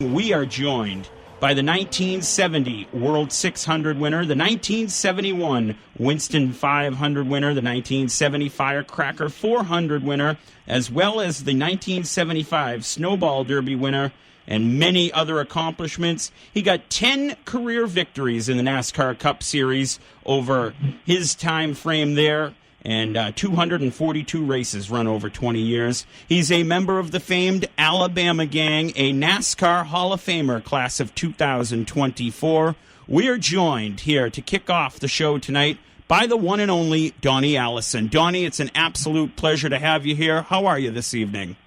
We are joined by the 1970 World 600 winner, the 1971 Winston 500 winner, the 1970 Firecracker 400 winner, as well as the 1975 Snowball Derby winner, and many other accomplishments. He got 10 career victories in the NASCAR Cup Series over his time frame there, and 242 races run over 20 years. He's a member of the famed Alabama Gang, a NASCAR Hall of Famer, class of 2024. We are joined here to kick off the show tonight by the one and only Donnie Allison. Donnie, it's an absolute pleasure to have you here. How are you this evening?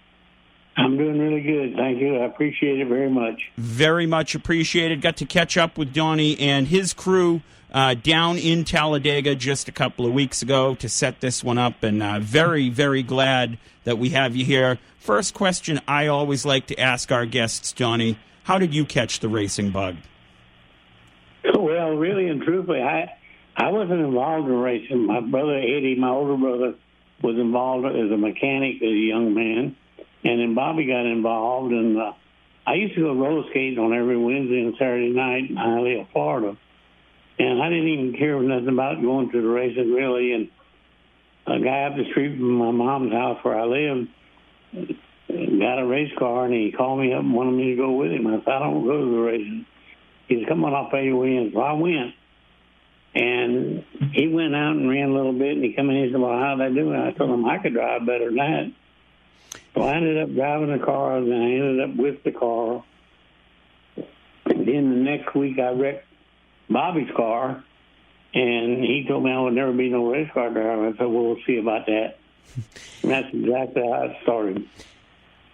I'm doing really good, thank you. I appreciate it very much. Very much appreciated. Got to catch up with Donnie and his crew down in Talladega just a couple of weeks ago to set this one up, and very, very glad that we have you here. First question I always like to ask our guests, Donnie, how did you catch the racing bug? Well, really and truthfully, I wasn't involved in racing. My brother Eddie, my older brother, was involved as a mechanic as a young man, and then Bobby got involved, and I used to go roller skating on every Wednesday and Saturday night in Hialeah, Florida. And I didn't even care nothing about going to the races, really. And a guy up the street from my mom's house where I lived got a race car, and he called me up and wanted me to go with him. I said, I don't go to the races. He said, come on, I'll pay you win. So I went. And he went out and ran a little bit, and he come in and he said, well, how'd I do? And I told him I could drive better than that. So I ended up driving the car, and I ended up with the car. And then the next week I wrecked Bobby's car, and he told me I would never be no race car driver. I said, well, we'll see about that. And that's exactly how it started.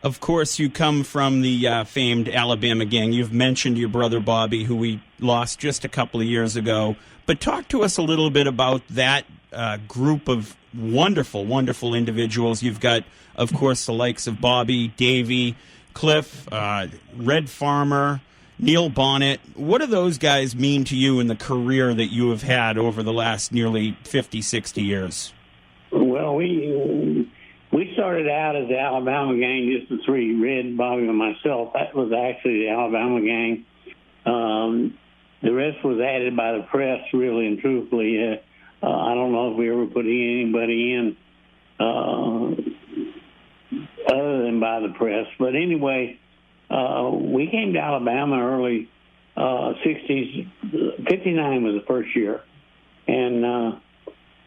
Of course, you come from the famed Alabama Gang. You've mentioned your brother Bobby, who we lost just a couple of years ago. But talk to us a little bit about that group of wonderful, wonderful individuals. You've got, of course, the likes of Bobby, Davey, Cliff, Red Farmer, Neil Bonnet. What do those guys mean to you in the career that you have had over the last nearly 50, 60 years? Well, we started out as the Alabama Gang, just the three, Red, Bobby, and myself. That was actually the Alabama Gang. The rest was added by the press, really and truthfully. I don't know if we ever put anybody in other than by the press. But anyway, we came to Alabama early 60s. 59 was the first year. And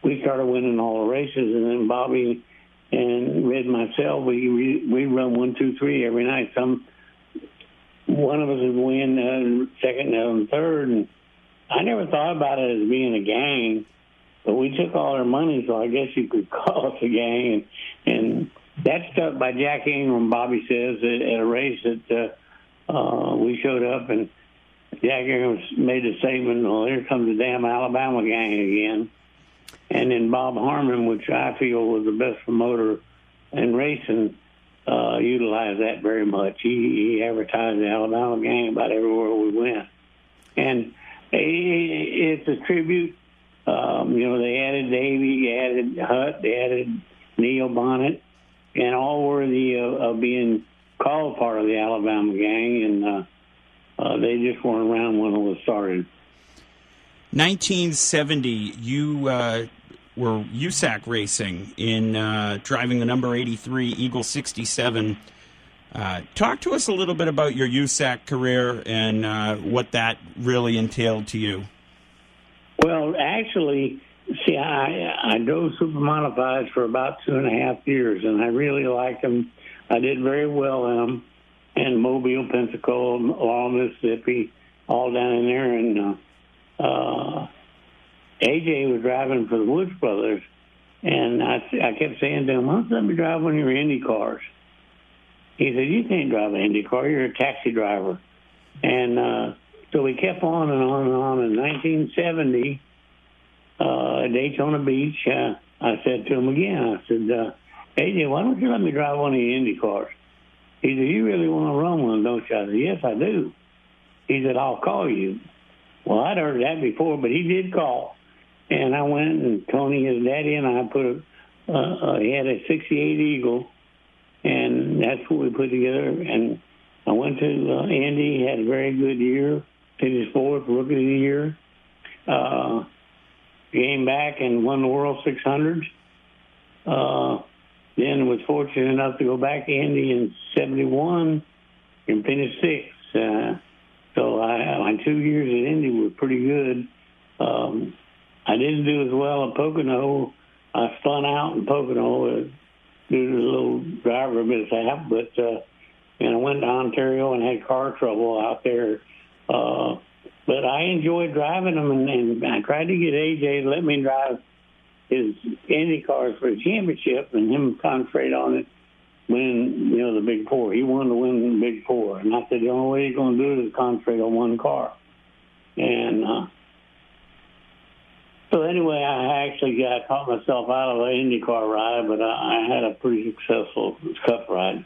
we started winning all the races. And then Bobby and Red and myself, we run 1, 2, 3 every night. One of us would win second and third. And I never thought about it as being a gang. But we took all our money, so I guess you could call us a gang. And that's stuck by Jack Ingram, Bobby says, at a race that we showed up, and Jack Ingram made a statement, well, here comes the damn Alabama Gang again. And then Bob Harmon, which I feel was the best promoter in racing, utilized that very much. He advertised the Alabama Gang about everywhere we went. And it's a tribute. They added Davey, they added Hutt, they added Neil Bonnet, and all worthy of being called part of the Alabama Gang, and they just weren't around when it was started. 1970, you were USAC racing in driving the number 83 Eagle 67. Talk to us a little bit about your USAC career and what that really entailed to you. Well, actually, see, I drove super modifieds for about 2.5 years, and I really liked them. I did very well in them, and Mobile, Pensacola, all Mississippi, all down in there. And AJ was driving for the Woods Brothers, and I kept saying to him, why don't you let me drive one of your Indy cars? He said, you can't drive an Indy car. You're a taxi driver. And so we kept on and on and on. In 1970, at Daytona Beach, I said to him again, I said, AJ, why don't you let me drive one of your Indy cars? He said, you really want to run one, don't you? I said, yes, I do. He said, I'll call you. Well, I'd heard that before, but he did call. And I went, and Tony, his daddy, and I put he had a 68 Eagle, and that's what we put together. And I went to Indy, had a very good year, finished fourth, Rookie of the Year. Came back and won the World 600. Then was fortunate enough to go back to Indy in 71 and finish sixth. So my 2 years at Indy were pretty good. I didn't do as well at Pocono. I spun out in Pocono due to a little driver mishap, but and I went to Ontario and had car trouble out there. But I enjoyed driving them, and I tried to get AJ to let me drive his Indy cars for the championship, and him concentrate on it, win, the Big Four. He wanted to win the Big Four, and I said the only way he's going to do it is concentrate on one car. And so anyway, I actually taught myself out of an IndyCar ride, but I had a pretty successful Cup ride.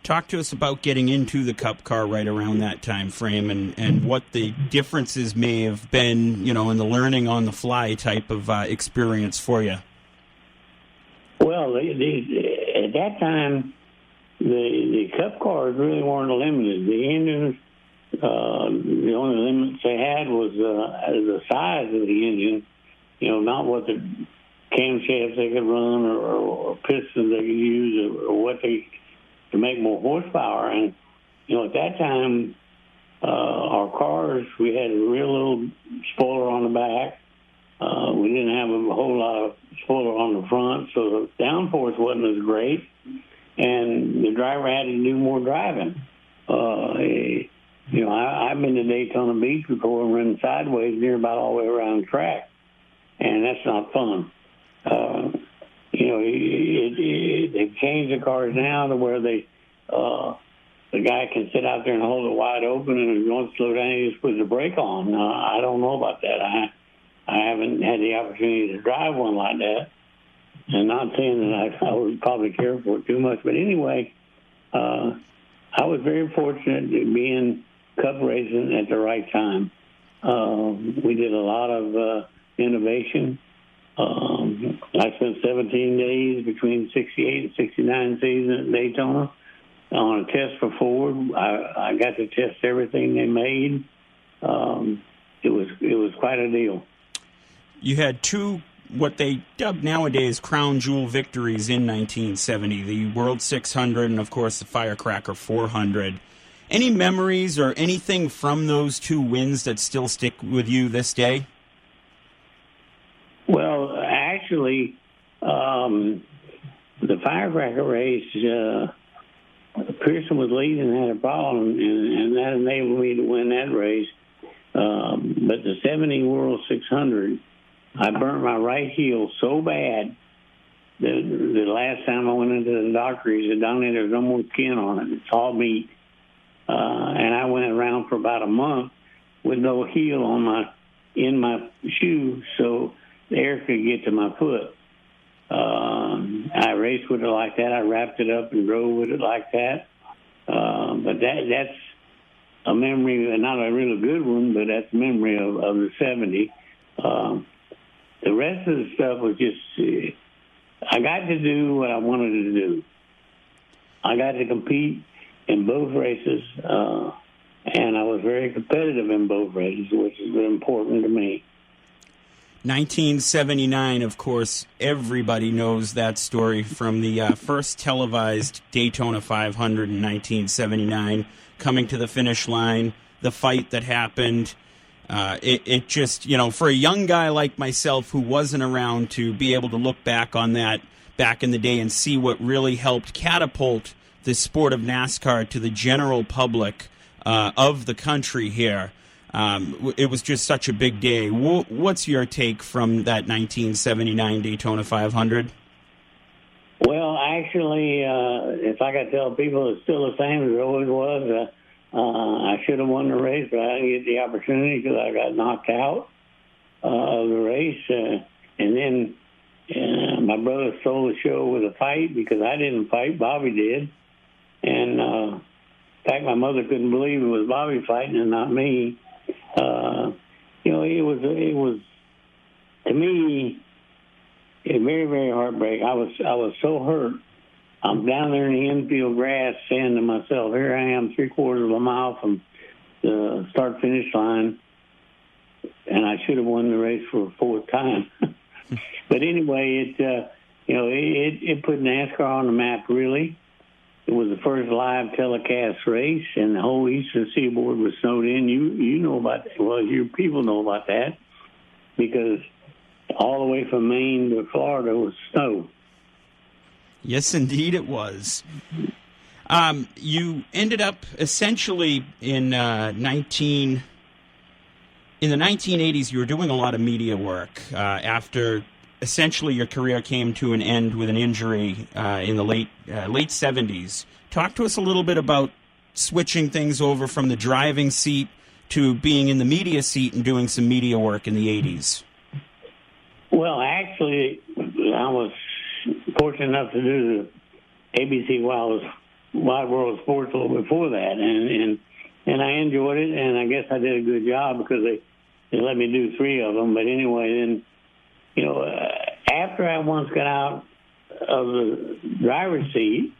Talk to us about getting into the Cup car right around that time frame and what the differences may have been, in the learning on the fly type of experience for you. Well, at that time, the Cup cars really weren't limited. The engines, the only limits they had was the size of the engine, not what the camshafts they could run or pistons they could use or what they to make more horsepower. And, at that time, our cars, we had a real little spoiler on the back. We didn't have a whole lot of spoiler on the front, so the downforce wasn't as great. And the driver had to do more driving. I've been to Daytona Beach before and run sideways near about all the way around the track, and that's not fun. They've changed the cars now to where the guy can sit out there and hold it wide open, and if you want to slow down, you just put the brake on. I don't know about that. I haven't had the opportunity to drive one like that, and not saying that I would probably care for it too much. But anyway, I was very fortunate to be in Cup racing at the right time. We did a lot of innovation. I spent 17 days between 68 and 69 season at Daytona on a test for Ford. I got to test everything they made. It was quite a deal. You had two, what they dub nowadays, crown jewel victories in 1970, the World 600 and, of course, the Firecracker 400. Any memories or anything from those two wins that still stick with you this day? Well, actually, the Firecracker race, Pearson was leading and had a problem, and that enabled me to win that race. But the 70 World 600, I burnt my right heel so bad that the last time I went into the doctor, he said, "Donnie, there's no more skin on it. It's all meat." And I went around for about a month with no heel in my shoe, so the air could get to my foot. I raced with it like that. I wrapped it up and drove with it like that. But that's a memory, not a really good one, but that's a memory of the 70. The rest of the stuff was just, I got to do what I wanted to do. I got to compete in both races, and I was very competitive in both races, which is important to me. 1979, of course, everybody knows that story from the first televised Daytona 500 in 1979, coming to the finish line, the fight that happened. It just, for a young guy like myself who wasn't around to be able to look back on that back in the day and see what really helped catapult the sport of NASCAR to the general public of the country here. It was just such a big day. What's your take from that 1979 Daytona 500? Well, actually, if I could tell people, it's still the same as it always was. I should have won the race, but I didn't get the opportunity because I got knocked out of the race. And then my brother stole the show with a fight because I didn't fight. Bobby did. And in fact, my mother couldn't believe it was Bobby fighting and not me. It was to me a very, very heartbreak. I was so hurt I'm down there in the infield grass saying to myself, here I am 3/4 of a mile from the start-finish line, and I should have won the race for a fourth time. But anyway, it put NASCAR on the map, really. It was the first live telecast race, and the whole eastern seaboard was snowed in. You know about that. Well, your people know about that, because all the way from Maine to Florida was snow. Yes, indeed it was. You ended up essentially in the 1980s. You were doing a lot of media work after essentially your career came to an end with an injury in the late 70s. Talk to us a little bit about switching things over from the driving seat to being in the media seat and doing some media work in the 80s. Well, actually, I was fortunate enough to do the ABC Wide World of Sports a little before that, and I enjoyed it, and I guess I did a good job because they let me do 3 of them. But anyway, then, after I once got out of the driver's seat,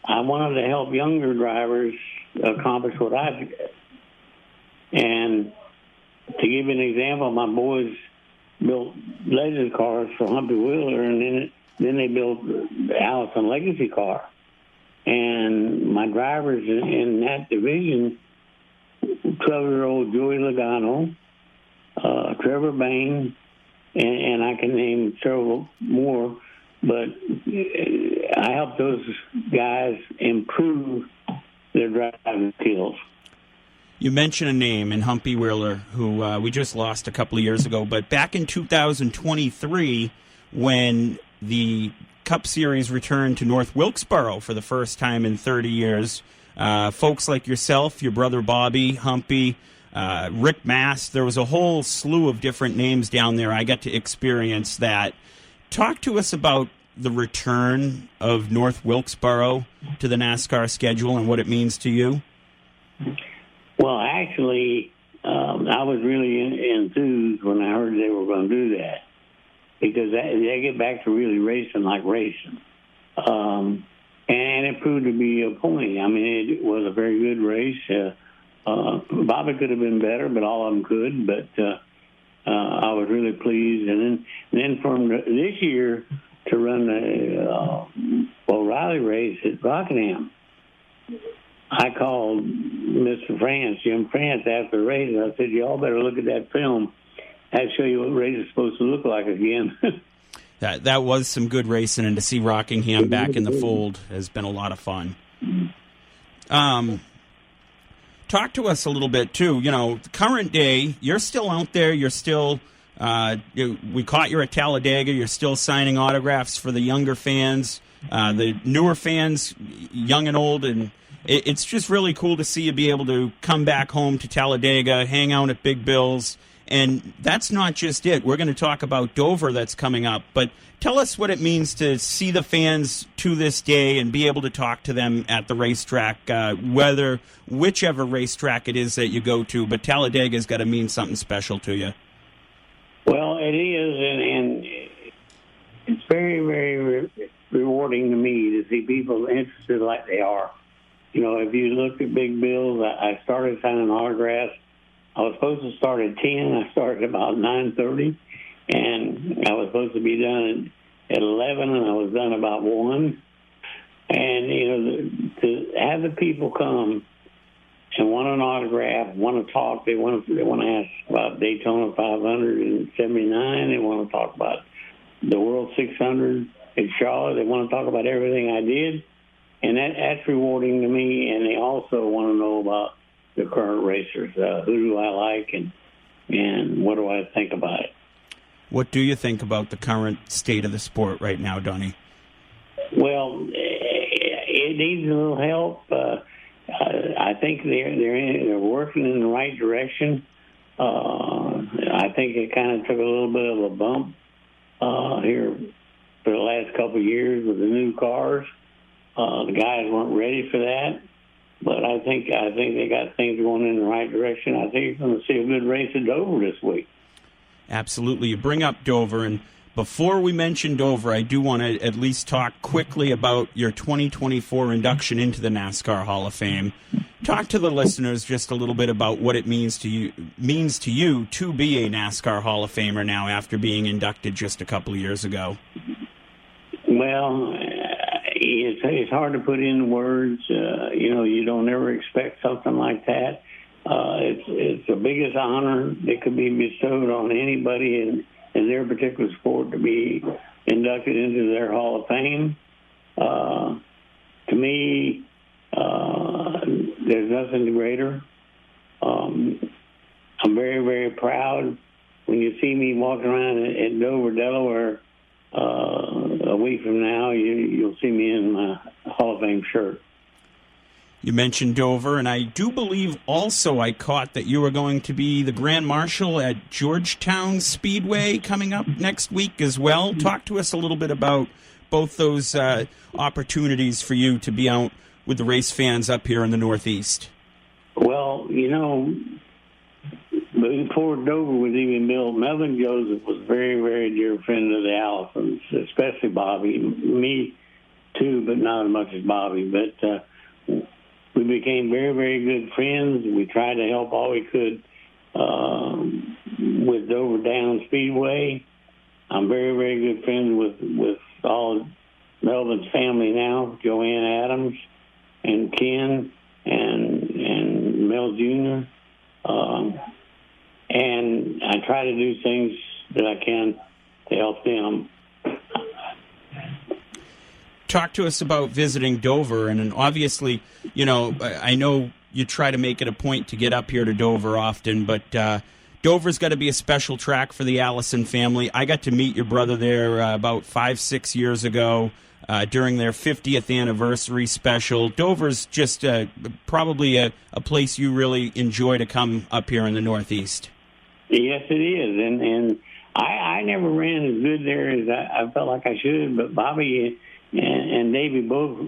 I wanted to help younger drivers accomplish what I did. And to give you an example, my boys built legend cars for Humpy Wheeler, and then they built the Allison Legacy car. And my drivers in that division, 12-year-old Joey Logano, Trevor Bain, and I can name several more, but I helped those guys improve their driving skills. You mentioned a name in Humpy Wheeler, who we just lost a couple of years ago, but back in 2023, when the Cup Series returned to North Wilkesboro for the first time in 30 years, folks like yourself, your brother Bobby, Humpy, Rick Mast, there was a whole slew of different names down there. I got to experience that. Talk to us about the return of North Wilkesboro to the NASCAR schedule and what it means to you. Well, actually, I was really enthused when I heard they were going to do that, because they get back to really racing like racing. And it proved to be a point. I mean, it was a very good race. Bobby could have been better, but all of them could. But I was really pleased. And then from this year to run the O'Reilly race at Rockingham, I called Mr. France, Jim France, after the race, and I said, y'all better look at that film. I'll show you what race is supposed to look like again. That was some good racing, and to see Rockingham back in the fold has been a lot of fun. Talk to us a little bit, too. The current day, you're still out there. You're still, we caught you at Talladega. You're still signing autographs for the younger fans, the newer fans, young and old, and it's just really cool to see you be able to come back home to Talladega, hang out at Big Bill's. And that's not just it. We're going to talk about Dover that's coming up. But tell us what it means to see the fans to this day and be able to talk to them at the racetrack, whichever racetrack it is that you go to. But Talladega's got to mean something special to you. Well, it is, and it's very, very rewarding to me to see people interested like they are. If you look at Big Bill's, I started signing autographs. I was supposed to start at 10. I started about 9:30, and I was supposed to be done at 11, and I was done about 1. And, to have the people come and want an autograph, want to talk, they want to ask about Daytona 579, they want to talk about the World 600 at Charlotte, they want to talk about everything I did, and that's rewarding to me, and they also want to know about the current racers. Who do I like, and what do I think about it? What do you think about the current state of the sport right now, Donnie? Well, it needs a little help. I think they're working in the right direction. I think it kind of took a little bit of a bump here for the last couple of years with the new cars. The guys weren't ready for that. But I think they got things going in the right direction. I think you're going to see a good race at Dover this week. Absolutely. You bring up Dover, and Before we mention Dover, I do want to at least talk quickly about your 2024 induction into the NASCAR Hall of Fame. Talk to the listeners just a little bit about what it means to you to be a NASCAR Hall of Famer now after being inducted just a couple of years ago. Well, it's hard to put in words. You don't ever expect something like that. It's the biggest honor that could be bestowed on anybody in their particular sport to be inducted into their Hall of Fame. To me, there's nothing greater. I'm very, very proud. When you see me walking around at Dover, Delaware, a week from now, you'll see me in my Hall of Fame shirt. You mentioned Dover, and I do believe also I caught that you were going to be the Grand Marshal at Georgetown Speedway coming up next week as well. Talk to us a little bit about both those opportunities for you to be out with the race fans up here in the Northeast. Well, before Dover was even built, Melvin Joseph was a very, very dear friend of the Allisons, especially Bobby. Me, too, but not as much as Bobby. But we became very, very good friends. We tried to help all we could with Dover Down Speedway. I'm very, very good friends with all of Melvin's family now, Joanne Adams and Ken and Mel Jr. And I try to do things that I can to help them. Talk to us about visiting Dover, and obviously, I know you try to make it a point to get up here to Dover often, but Dover's got to be a special track for the Allison family. I got to meet your brother there about 5-6 years ago during their 50th anniversary special. Dover's just probably a place you really enjoy to come up here in the Northeast. Yes, it is, and I never ran as good there as I felt like I should, but Bobby and Davey both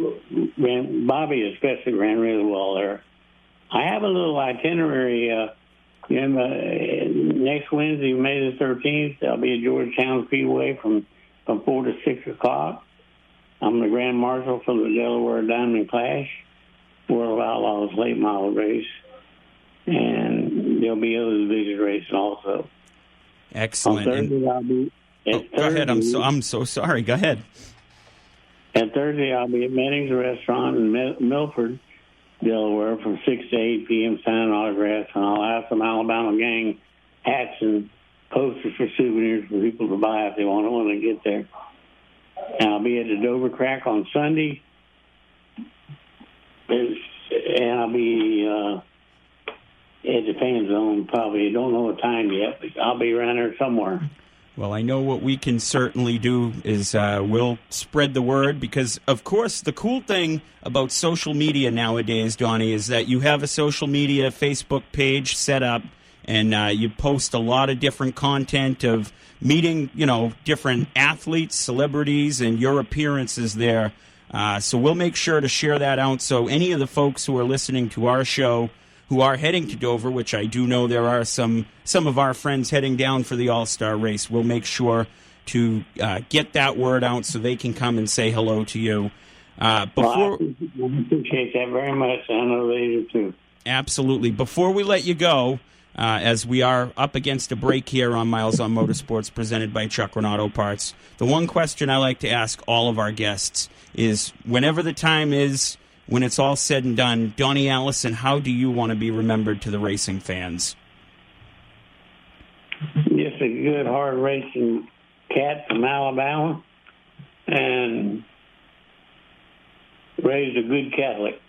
ran. Bobby especially ran really well there. I have a little itinerary. Next Wednesday, May the 13th, I'll be at Georgetown Speedway from 4 to 6 o'clock. I'm the Grand Marshal for the Delaware Diamond Clash, World Outlaws late model race, and there'll be other division racing also. Excellent. On Thursday, I'll be. Go ahead. I'm so sorry. Go ahead. And Thursday, I'll be at Manning's Restaurant in Milford, Delaware, from 6 to 8 p.m. signing autographs, and I'll have some Alabama gang hats and posters for souvenirs for people to buy if they want it when they get there. And I'll be at the Dover Crack on Sunday, and I'll be at the Fan Zone probably. I don't know the time yet, but I'll be around there somewhere. Well, I know what we can certainly do is we'll spread the word because, of course, the cool thing about social media nowadays, Donnie, is that you have a social media Facebook page set up and you post a lot of different content of meeting, different athletes, celebrities, and your appearances there. So we'll make sure to share that out so any of the folks who are listening to our show who are heading to Dover, which I do know there are some of our friends heading down for the All-Star race. We'll make sure to get that word out so they can come and say hello to you. I appreciate that very much. I know they do too. Absolutely. Before we let you go, as we are up against a break here on Myles on Motorsports presented by Chuck Auto Parts, the one question I like to ask all of our guests is, whenever the time is, when it's all said and done, Donnie Allison, how do you want to be remembered to the racing fans? Just a good, hard racing cat from Alabama and raised a good Catholic.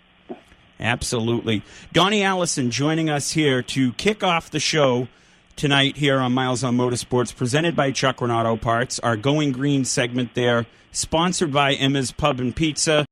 Absolutely. Donnie Allison joining us here to kick off the show tonight here on Myles on Motorsports, presented by Chuck Auto Parts, our Going Green segment there, sponsored by Emma's Pub and Pizza.